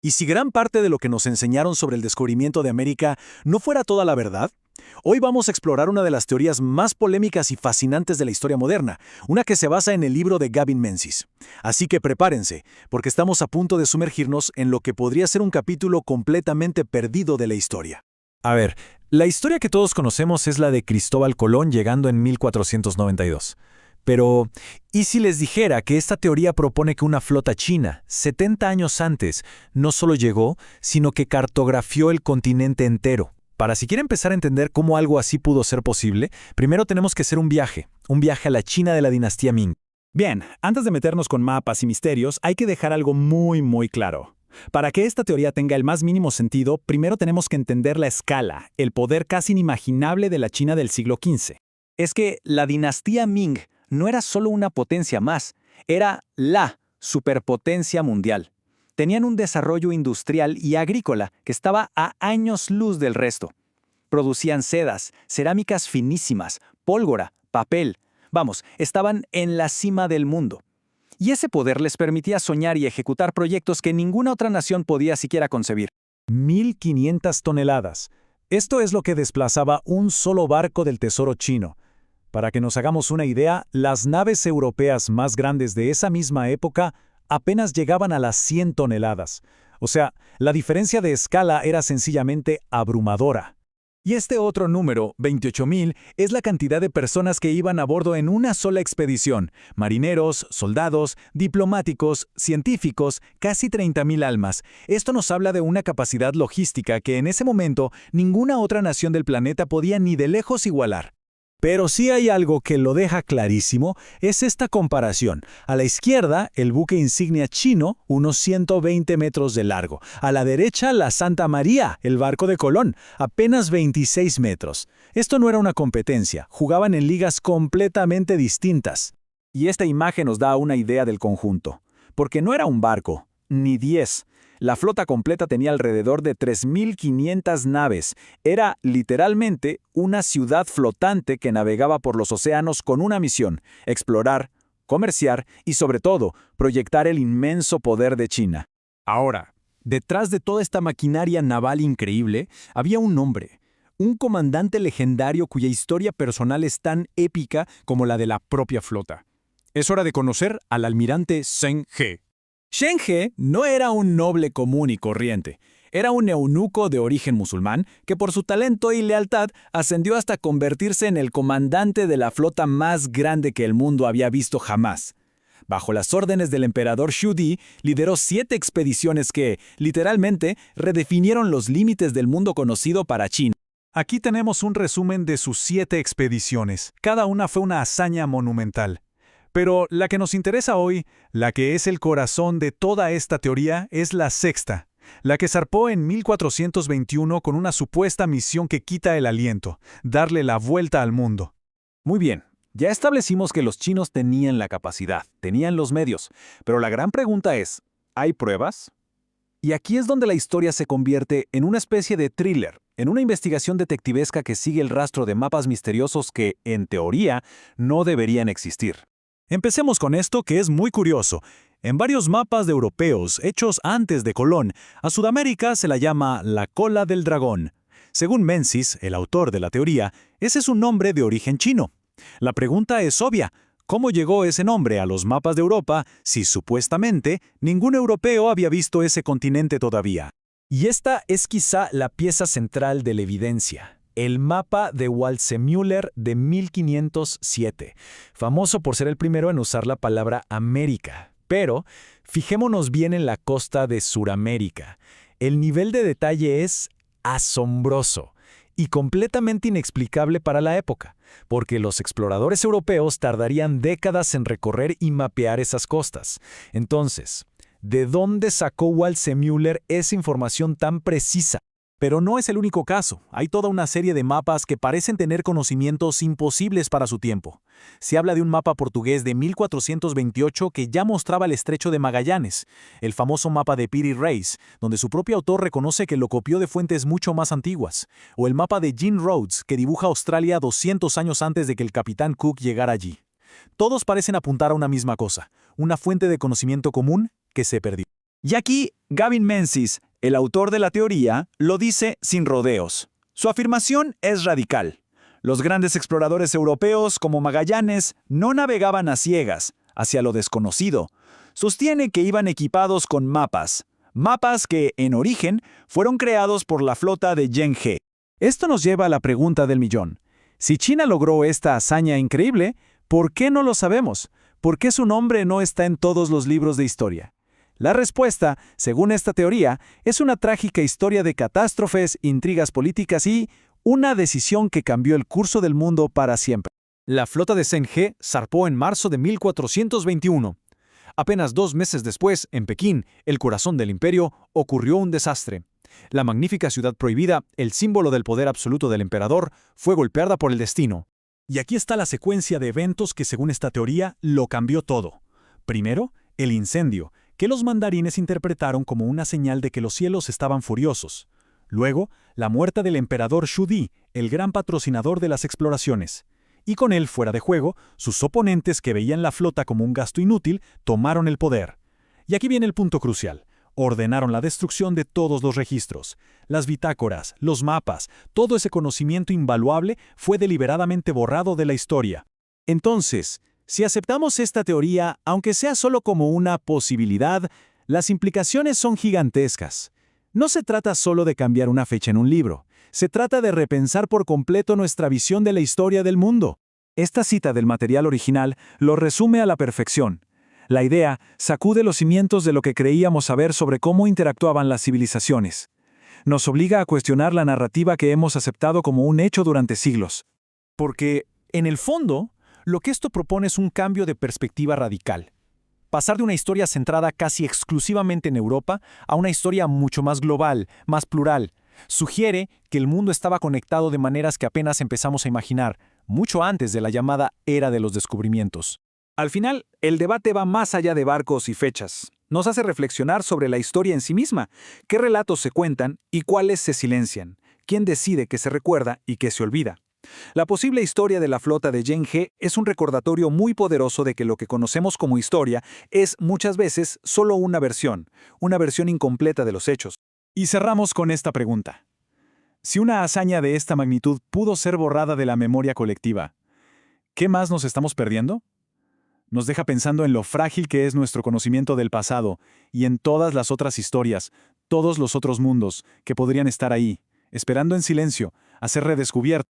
¿Y si gran parte de lo que nos enseñaron sobre el descubrimiento de América no fuera toda la verdad? Hoy vamos a explorar una de las teorías más polémicas y fascinantes de la historia moderna, una que se basa en el libro de Gavin Menzies. Así que prepárense, porque estamos a punto de sumergirnos en lo que podría ser un capítulo completamente perdido de la historia. A ver, la historia que todos conocemos es la de Cristóbal Colón llegando en 1492. Pero, ¿y si les dijera que esta teoría propone que una flota china, 70 años antes, no solo llegó, sino que cartografió el continente entero? Para siquiera empezar a entender cómo algo así pudo ser posible, primero tenemos que hacer un viaje a la China de la dinastía Ming. Bien, antes de meternos con mapas y misterios, hay que dejar algo muy claro. Para que esta teoría tenga el más mínimo sentido, primero tenemos que entender la escala, el poder casi inimaginable de la China del siglo XV. Es que la dinastía Ming no era solo una potencia más, era la superpotencia mundial. Tenían un desarrollo industrial y agrícola que estaba a años luz del resto. Producían sedas, cerámicas finísimas, pólvora, papel. Vamos, estaban en la cima del mundo. Y ese poder les permitía soñar y ejecutar proyectos que ninguna otra nación podía siquiera concebir. 1.500 toneladas. Esto es lo que desplazaba un solo barco del tesoro chino. Para que nos hagamos una idea, las naves europeas más grandes de esa misma época apenas llegaban a las 100 toneladas. O sea, la diferencia de escala era sencillamente abrumadora. Y este otro número, 28.000, es la cantidad de personas que iban a bordo en una sola expedición. Marineros, soldados, diplomáticos, científicos, casi 30.000 almas. Esto nos habla de una capacidad logística que en ese momento ninguna otra nación del planeta podía ni de lejos igualar. Pero sí hay algo que lo deja clarísimo, es esta comparación. A la izquierda, el buque insignia chino, unos 120 metros de largo. A la derecha, la Santa María, el barco de Colón, apenas 26 metros. Esto no era una competencia, jugaban en ligas completamente distintas. Y esta imagen nos da una idea del conjunto. Porque no era un barco, ni 10. La flota completa tenía alrededor de 3.500 naves. Era, literalmente, una ciudad flotante que navegaba por los océanos con una misión: explorar, comerciar y, sobre todo, proyectar el inmenso poder de China. Ahora, detrás de toda esta maquinaria naval increíble, había un hombre, un comandante legendario cuya historia personal es tan épica como la de la propia flota. Es hora de conocer al almirante Zheng He. Zheng He no era un noble común y corriente. Era un eunuco de origen musulmán que por su talento y lealtad ascendió hasta convertirse en el comandante de la flota más grande que el mundo había visto jamás. Bajo las órdenes del emperador Xu Di, lideró 7 expediciones que, literalmente, redefinieron los límites del mundo conocido para China. Aquí tenemos un resumen de sus 7 expediciones. Cada una fue una hazaña monumental. Pero la que nos interesa hoy, la que es el corazón de toda esta teoría, es la sexta, la que zarpó en 1421 con una supuesta misión que quita el aliento: darle la vuelta al mundo. Muy bien, ya establecimos que los chinos tenían la capacidad, tenían los medios, pero la gran pregunta es, ¿hay pruebas? Y aquí es donde la historia se convierte en una especie de thriller, en una investigación detectivesca que sigue el rastro de mapas misteriosos que, en teoría, no deberían existir. Empecemos con esto, que es muy curioso. En varios mapas de europeos hechos antes de Colón, a Sudamérica se la llama la cola del dragón. Según Menzies, el autor de la teoría, ese es un nombre de origen chino. La pregunta es obvia: ¿cómo llegó ese nombre a los mapas de Europa si supuestamente ningún europeo había visto ese continente todavía? Y esta es quizá la pieza central de la evidencia. El mapa de Waldseemüller de 1507, famoso por ser el primero en usar la palabra América. Pero fijémonos bien en la costa de Suramérica. El nivel de detalle es asombroso y completamente inexplicable para la época, porque los exploradores europeos tardarían décadas en recorrer y mapear esas costas. Entonces, ¿de dónde sacó Waldseemüller esa información tan precisa? Pero no es el único caso. Hay toda una serie de mapas que parecen tener conocimientos imposibles para su tiempo. Se habla de un mapa portugués de 1428 que ya mostraba el estrecho de Magallanes, el famoso mapa de Piri Reis, donde su propio autor reconoce que lo copió de fuentes mucho más antiguas, o el mapa de Jean Rhodes, que dibuja Australia 200 años antes de que el capitán Cook llegara allí. Todos parecen apuntar a una misma cosa: una fuente de conocimiento común que se perdió. Y aquí, Gavin Menzies, el autor de la teoría, lo dice sin rodeos. Su afirmación es radical. Los grandes exploradores europeos, como Magallanes, no navegaban a ciegas, hacia lo desconocido. Sostiene que iban equipados con mapas. Mapas que, en origen, fueron creados por la flota de Zheng He. Esto nos lleva a la pregunta del millón. Si China logró esta hazaña increíble, ¿por qué no lo sabemos? ¿Por qué su nombre no está en todos los libros de historia? La respuesta, según esta teoría, es una trágica historia de catástrofes, intrigas políticas y una decisión que cambió el curso del mundo para siempre. La flota de Zheng He zarpó en marzo de 1421. Apenas 2 meses después, en Pekín, el corazón del imperio, ocurrió un desastre. La magnífica ciudad prohibida, el símbolo del poder absoluto del emperador, fue golpeada por el destino. Y aquí está la secuencia de eventos que, según esta teoría, lo cambió todo. Primero, el incendio, que los mandarines interpretaron como una señal de que los cielos estaban furiosos. Luego, la muerte del emperador Xu Di, el gran patrocinador de las exploraciones. Y con él fuera de juego, sus oponentes que veían la flota como un gasto inútil, tomaron el poder. Y aquí viene el punto crucial. Ordenaron la destrucción de todos los registros. Las bitácoras, los mapas, todo ese conocimiento invaluable fue deliberadamente borrado de la historia. Entonces, si aceptamos esta teoría, aunque sea solo como una posibilidad, las implicaciones son gigantescas. No se trata solo de cambiar una fecha en un libro. Se trata de repensar por completo nuestra visión de la historia del mundo. Esta cita del material original lo resume a la perfección. La idea sacude los cimientos de lo que creíamos saber sobre cómo interactuaban las civilizaciones. Nos obliga a cuestionar la narrativa que hemos aceptado como un hecho durante siglos. Porque, en el fondo, lo que esto propone es un cambio de perspectiva radical. Pasar de una historia centrada casi exclusivamente en Europa a una historia mucho más global, más plural. Sugiere que el mundo estaba conectado de maneras que apenas empezamos a imaginar, mucho antes de la llamada Era de los Descubrimientos. Al final, el debate va más allá de barcos y fechas. Nos hace reflexionar sobre la historia en sí misma, qué relatos se cuentan y cuáles se silencian, quién decide qué se recuerda y qué se olvida. La posible historia de la flota de Zheng He es un recordatorio muy poderoso de que lo que conocemos como historia es muchas veces solo una versión incompleta de los hechos. Y cerramos con esta pregunta. Si una hazaña de esta magnitud pudo ser borrada de la memoria colectiva, ¿qué más nos estamos perdiendo? Nos deja pensando en lo frágil que es nuestro conocimiento del pasado y en todas las otras historias, todos los otros mundos que podrían estar ahí, esperando en silencio a ser redescubiertos.